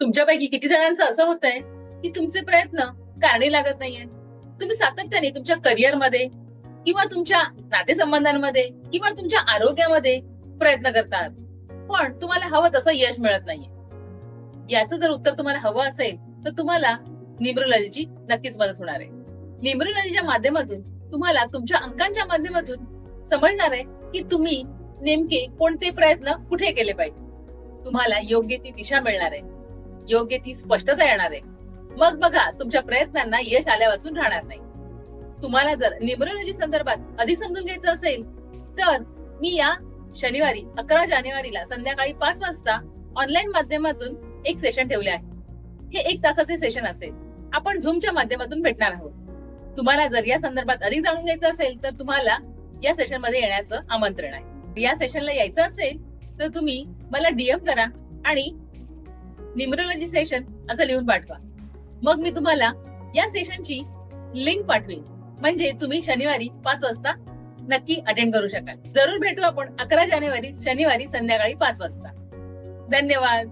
तुमच्यापैकी किती जणांचं असं होतंय की तुमचे प्रयत्न कारणी लागत नाहीये? तुम्ही सातत्याने तुमच्या करिअरमध्ये किंवा तुमच्या नातेसंबंधांमध्ये किंवा तुमच्या आरोग्यामध्ये प्रयत्न करतात, पण तुम्हाला हवं तसं यश मिळत नाहीये. याचं जर उत्तर तुम्हाला हवं असेल तर तुम्हाला न्यूमरोलॉजीची नक्कीच मदत होणार आहे. न्यूमरोलॉजीच्या माध्यमातून तुम्हाला तुमच्या अंकांच्या माध्यमातून समजणार आहे की तुम्ही नेमके कोणते प्रयत्न कुठे केले पाहिजे. तुम्हाला योग्य ती दिशा मिळणार आहे, योग्य ती स्पष्टता येणार आहे. मग बघा, तुमच्या प्रयत्नांना यश आल्या वाचून राहणार नाही. तुम्हाला जर न्यूमरोलॉजी संदर्भात अधिक समजून घ्यायचं असेल तर मी या शनिवारी 11 जानेवारीला संध्याकाळी 5 वाजता ऑनलाईन माध्यमातून एक सेशन ठेवले आहे. हे 1 तासाचे सेशन असेल. आपण झूमच्या माध्यमातून भेटणार आहोत. तुम्हाला जर या संदर्भात अधिक जाणून घ्यायचं असेल तर तुम्हाला या सेशन मध्ये येण्याचं आमंत्रण आहे. या सेशनला यायचं असेल तर तुम्ही मला डीएम करा आणि न्यूमरोलॉजी सेशन असं लिहून पाठवा. मग मी तुम्हाला या सेशनची लिंक पाठवेन, म्हणजे तुम्ही शनिवारी 5 वाजता नक्की अटेंड करू शकाल. जरूर भेटू आपण 11 जानेवारी शनिवारी संध्याकाळी 5 वाजता. धन्यवाद.